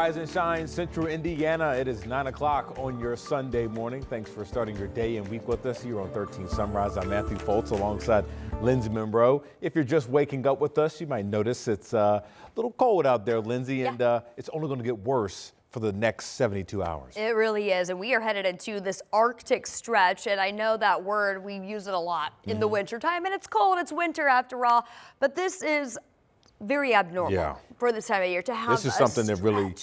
Rise and shine, Central Indiana. It is 9 o'clock on your Sunday morning. Thanks for starting your day and week with us here on 13 Sunrise. I'm Matthew Foltz alongside Lindsay Monroe. If you're just waking up with us, you might notice it's a little cold out there, Lindsay, and it's only going to get worse for the next 72 hours. It really is, and we are headed into this Arctic stretch, and I know that word, we use it a lot in the wintertime, and it's cold, it's winter after all, but this is very abnormal for this time of year to have this is something that really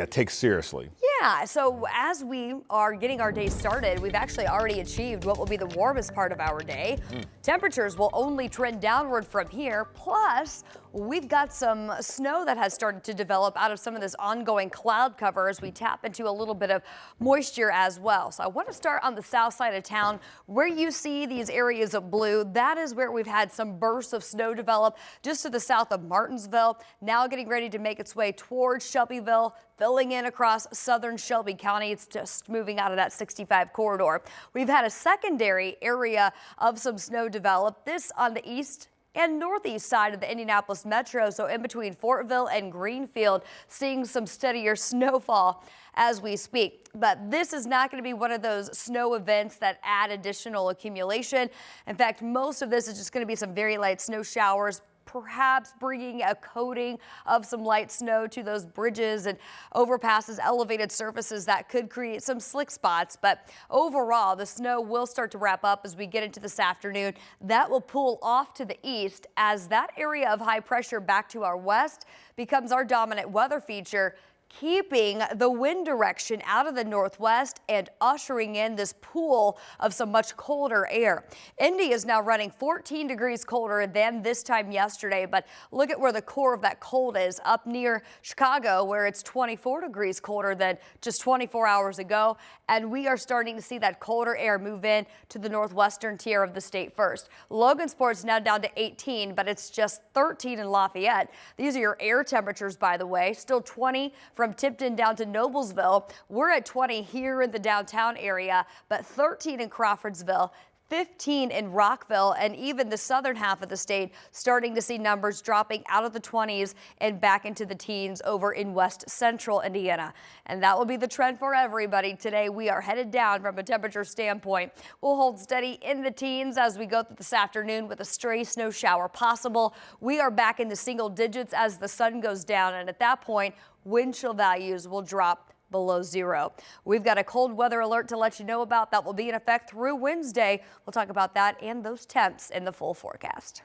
takes seriously. Yeah, so as we are getting our day started, we've actually already achieved what will be the warmest part of our day. Temperatures will only trend downward from here, plus we've got some snow that has started to develop out of some of this ongoing cloud cover as we tap into a little bit of moisture as well. So I want to start on the south side of town where you see these areas of blue. That is where we've had some bursts of snow develop just to the south of Martinsville, now getting ready to make its way towards Shelbyville, filling in across southern Shelby County. It's just moving out of that 65 corridor. We've had a secondary area of some snow develop, this on the east and northeast side of the Indianapolis metro, so in between Fortville and Greenfield, seeing some steadier snowfall as we speak. But this is not going to be one of those snow events that add additional accumulation. In fact, most of this is just going to be some very light snow showers, perhaps bringing a coating of some light snow to those bridges and overpasses, elevated surfaces that could create some slick spots. But overall, the snow will start to wrap up as we get into this afternoon. That will pull off to the east as that area of high pressure back to our west becomes our dominant weather feature, keeping the wind direction out of the northwest and ushering in this pool of some much colder air. Indy is now running 14 degrees colder than this time yesterday, but look at where the core of that cold is up near Chicago, where it's 24 degrees colder than just 24 hours ago. And we are starting to see that colder air move in to the northwestern tier of the state first. Logansport's now down to 18, but it's just 13 in Lafayette. These are your air temperatures, by the way, still 20 from Tipton down to Noblesville. We're at 20 here in the downtown area, but 13 in Crawfordsville, 15 in Rockville, and even the southern half of the state starting to see numbers dropping out of the 20s and back into the teens over in west central Indiana. And that will be the trend for everybody today. We are headed down from a temperature standpoint. We'll hold steady in the teens as we go through this afternoon with a stray snow shower possible. We are back in the single digits as the sun goes down, and at that point, wind chill values will drop below zero. We've got a cold weather alert to let you know about that will be in effect through Wednesday. We'll talk about that and those temps in the full forecast.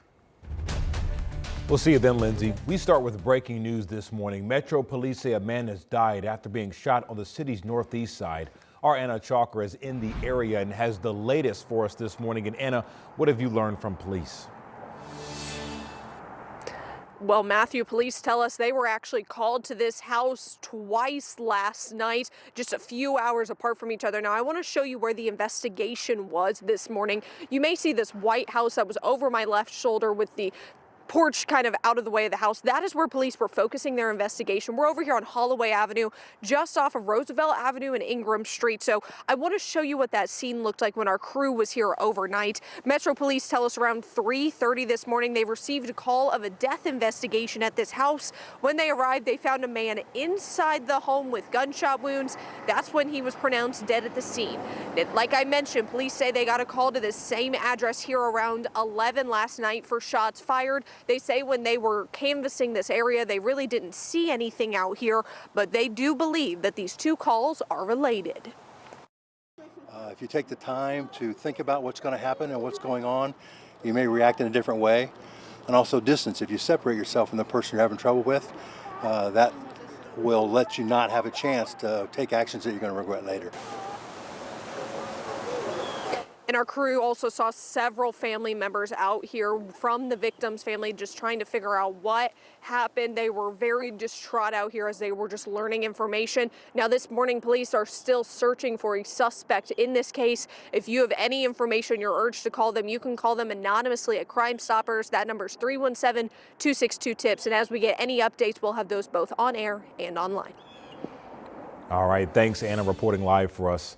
We'll see you then, Lindsay. We start with breaking news this morning. Metro police say a man has died after being shot on the city's northeast side. Our Anna Chalker is in the area and has the latest for us this morning. And Anna, what have you learned from police? Well, Matthew, police tell us they were actually called to this house twice last night, just a few hours apart from each other. Now, I want to show you where the investigation was this morning. You may see this white house that was over my left shoulder with the porch kind of out of the way of the house. That is where police were focusing their investigation. We're over here on Holloway Avenue, just off of Roosevelt Avenue and Ingram Street. So I want to show you what that scene looked like when our crew was here overnight. Metro Police tell us around 3:30 this morning they received a call of a death investigation at this house. When they arrived, they found a man inside the home with gunshot wounds. That's when he was pronounced dead at the scene. Like I mentioned, police say they got a call to this same address here around 11 last night for shots fired. They say when they were canvassing this area, they really didn't see anything out here, but they do believe that these two calls are related. If you take the time to think about what's going to happen and what's going on, you may react in a different way. And also distance. If you separate yourself from the person you're having trouble with, that will let you not have a chance to take actions that you're going to regret later. And our crew also saw several family members out here from the victim's family just trying to figure out what happened. They were very distraught out here as they were just learning information. Now this morning, police are still searching for a suspect in this case. If you have any information, you're urged to call them. You can call them anonymously at Crime Stoppers. That number is 317-262-TIPS. And as we get any updates, we'll have those both on air and online. All right. Thanks, Anna, reporting live for us.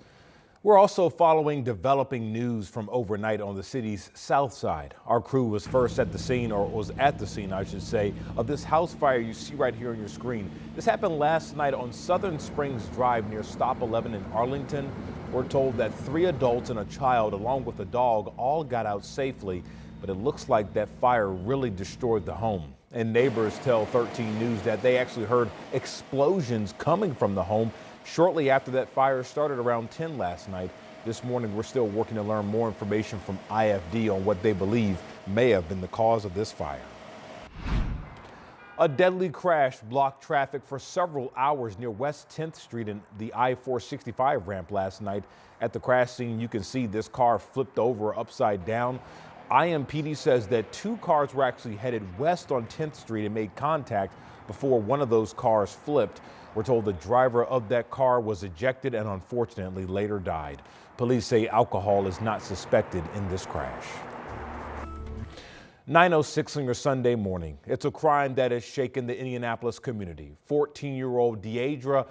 We're also following developing news from overnight on the city's south side. Our crew was first at the scene, or was at the scene, I should say, of this house fire you see right here on your screen. This happened last night on Southern Springs Drive near Stop 11 in Arlington. We're told that 3 adults and a child, along with a dog, all got out safely, but it looks like that fire really destroyed the home. And neighbors tell 13 News that they actually heard explosions coming from the home shortly after that fire started around 10 last night. This morning, we're still working to learn more information from IFD on what they believe may have been the cause of this fire. A deadly crash blocked traffic for several hours near West 10th Street and the I-465 ramp last night. At the crash scene, you can see this car flipped over upside down. IMPD says that 2 cars were actually headed west on 10th Street and made contact before one of those cars flipped. We're told the driver of that car was ejected and unfortunately later died. Police say alcohol is not suspected in this crash. 9:06 on your Sunday morning. It's a crime that has shaken the Indianapolis community. 14-year-old Deandra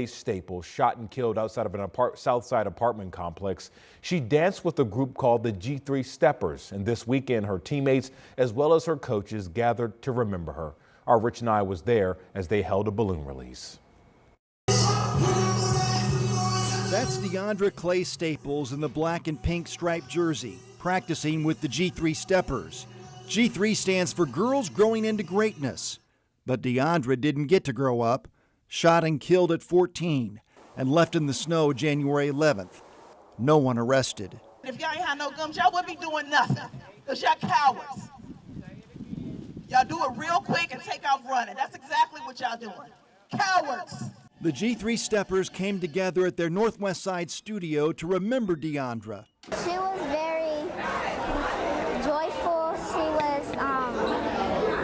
Staples shot and killed outside of an Southside apartment complex. She danced with a group called the G3 Steppers, and this weekend her teammates as well as her coaches gathered to remember her. Our Rich Nye was there as they held a balloon release. That's Deandra Staples in the black and pink striped jersey, practicing with the G3 Steppers. G3 stands for Girls Growing into Greatness. But Deandra didn't get to grow up, shot and killed at 14, and left in the snow January 11th. No one arrested. If y'all ain't had no guns, y'all wouldn't be doing nothing, because y'all cowards. Y'all do it real quick and take off running. That's exactly what y'all doing. Cowards. The G3 Steppers came together at their Northwest Side studio to remember Deandra. She was very joyful. She was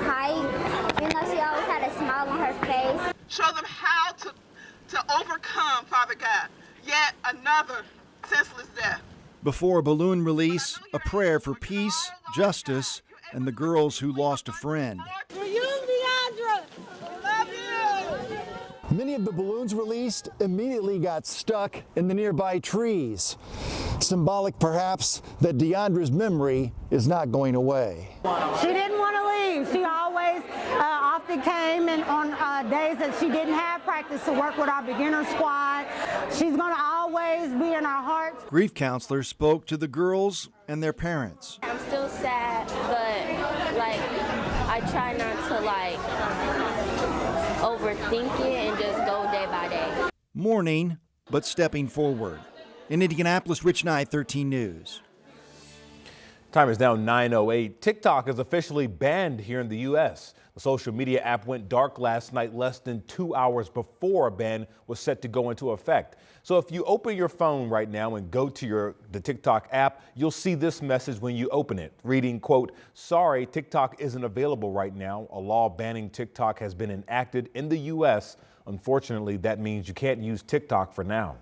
hype. You know, she always had a smile on her face. Show them how to overcome, Father God, yet another senseless death. Before a balloon release, a prayer for peace, justice, and the girls who lost a friend. For you, Deandra. Love you. Many of the balloons released immediately got stuck in the nearby trees. Symbolic, perhaps, that Deandra's memory is not going away. She didn't want to leave. She always often came in on days that she didn't have practice to work with our beginner squad. She's going to always be in our hearts. Grief counselors spoke to the girls and their parents. I'm still sad, but I try not to overthink it and just go day by day. Mourning, but stepping forward. In Indianapolis, Rich Nye, 13 News. Time is now 9:08. TikTok is officially banned here in the U.S. The social media app went dark last night, less than 2 hours before a ban was set to go into effect. So if you open your phone right now and go to the TikTok app, you'll see this message when you open it, reading, quote, "Sorry, TikTok isn't available right now. A law banning TikTok has been enacted in the U.S. Unfortunately, that means you can't use TikTok for now."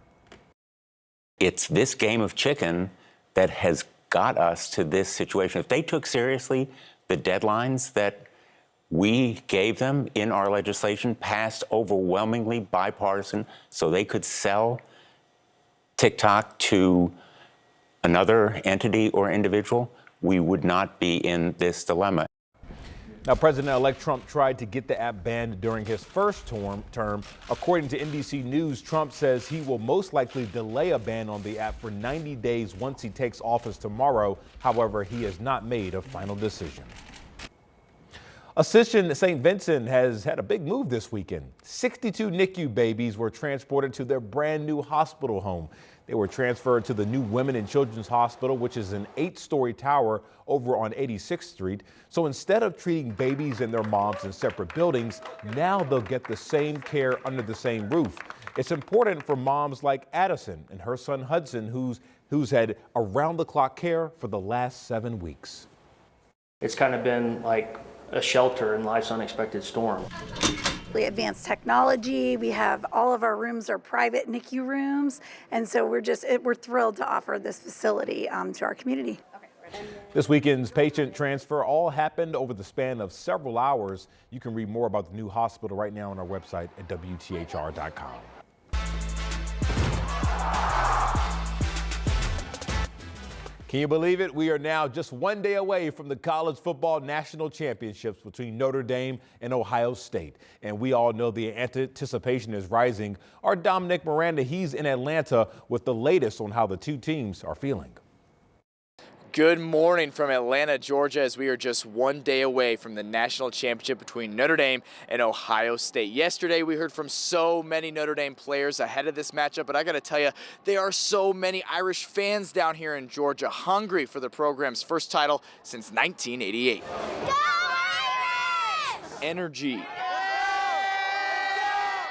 It's this game of chicken that has got us to this situation. If they took seriously the deadlines that we gave them in our legislation, passed overwhelmingly bipartisan, so they could sell TikTok to another entity or individual, we would not be in this dilemma. Now, President-elect Trump tried to get the app banned during his first term. According to NBC News, Trump says he will most likely delay a ban on the app for 90 days once he takes office tomorrow. However, he has not made a final decision. Ascension St. Vincent has had a big move this weekend. 62 NICU babies were transported to their brand new hospital home. They were transferred to the new Women and Children's Hospital, which is an 8-story tower over on 86th Street. So instead of treating babies and their moms in separate buildings, now they'll get the same care under the same roof. It's important for moms like Addison and her son Hudson, who's had around-the-clock care for the last 7 weeks. It's kind of been like a shelter in life's unexpected storm. Advanced technology. We have all of our rooms are private NICU rooms, and so we're thrilled to offer this facility to our community. This weekend's patient transfer all happened over the span of several hours. You can read more about the new hospital right now on our website at WTHR.com. Can you believe it? We are now just one day away from the college football national championships between Notre Dame and Ohio State. And we all know the anticipation is rising. Our Dominic Miranda, he's in Atlanta with the latest on how the two teams are feeling. Good morning from Atlanta, Georgia, as we are just one day away from the national championship between Notre Dame and Ohio State. Yesterday, we heard from so many Notre Dame players ahead of this matchup, but I got to tell you, there are so many Irish fans down here in Georgia hungry for the program's first title since 1988. Go Irish! Energy.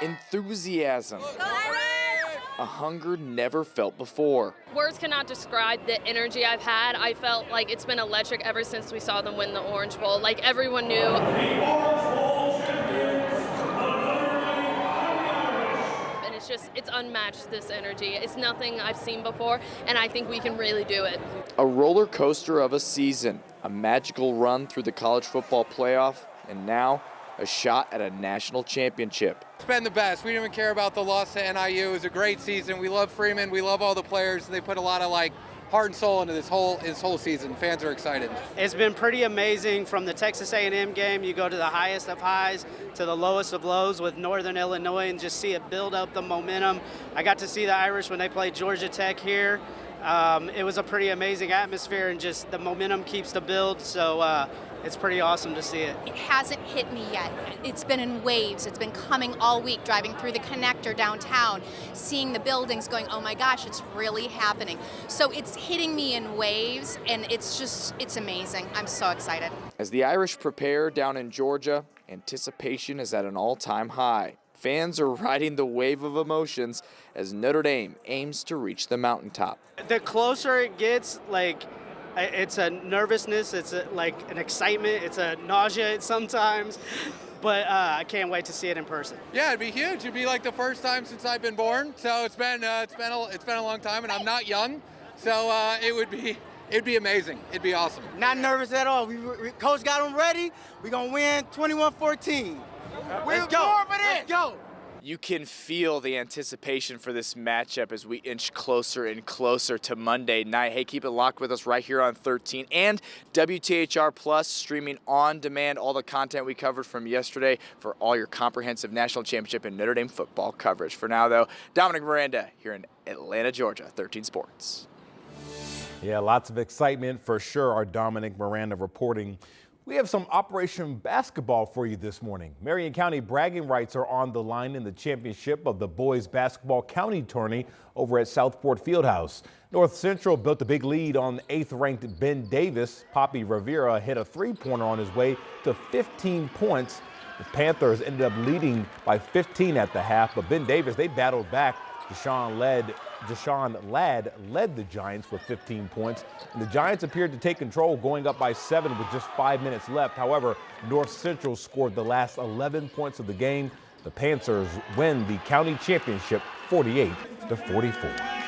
Enthusiasm. Go Irish! A hunger never felt before. Words cannot describe the energy I've had. I felt like it's been electric ever since we saw them win the Orange Bowl. Like everyone knew. And it's unmatched, this energy. It's nothing I've seen before, and I think we can really do it. A roller coaster of a season, a magical run through the college football playoff, and now a shot at a national championship. It's been the best. We didn't even care about the loss to NIU. It was a great season. We love Freeman. We love all the players. They put a lot of heart and soul into this whole season. Fans are excited. It's been pretty amazing. From the Texas A&M game, you go to the highest of highs to the lowest of lows with Northern Illinois and just see it build up the momentum. I got to see the Irish when they played Georgia Tech here. It was a pretty amazing atmosphere, and just the momentum keeps to build. So it's pretty awesome to see it. It hasn't hit me yet. It's been in waves. It's been coming all week, driving through the connector downtown, seeing the buildings going, oh my gosh, it's really happening. So it's hitting me in waves, and it's amazing. I'm so excited. As the Irish prepare down in Georgia, anticipation is at an all-time high. Fans are riding the wave of emotions as Notre Dame aims to reach the mountaintop. The closer it gets, it's a nervousness, it's an excitement, it's a nausea sometimes, but I can't wait to see it in person. Yeah, it'd be huge. It'd be like the first time since I've been born. So it's been a long time, and I'm not young, so it'd be amazing. It'd be awesome. Not nervous at all. Coach got them ready. We're gonna win 21-14. Let's go. Let's go. You can feel the anticipation for this matchup as we inch closer and closer to Monday night. Hey, keep it locked with us right here on 13 and WTHR Plus, streaming on demand all the content we covered from yesterday for all your comprehensive national championship and Notre Dame football coverage. For now, though, Dominic Miranda here in Atlanta, Georgia, 13 Sports. Yeah, lots of excitement for sure. Our Dominic Miranda reporting. We have some Operation Basketball for you this morning. Marion County bragging rights are on the line in the championship of the boys basketball county tourney over at Southport Fieldhouse. North Central built a big lead on 8th-ranked Ben Davis. Poppy Rivera hit a three-pointer on his way to 15 points. The Panthers ended up leading by 15 at the half, but Ben Davis, they battled back. Deshaun Ladd led the Giants with 15 points, and the Giants appeared to take control, going up by 7 with just 5 minutes left. However, North Central scored the last 11 points of the game. The Panthers win the county championship 48-44.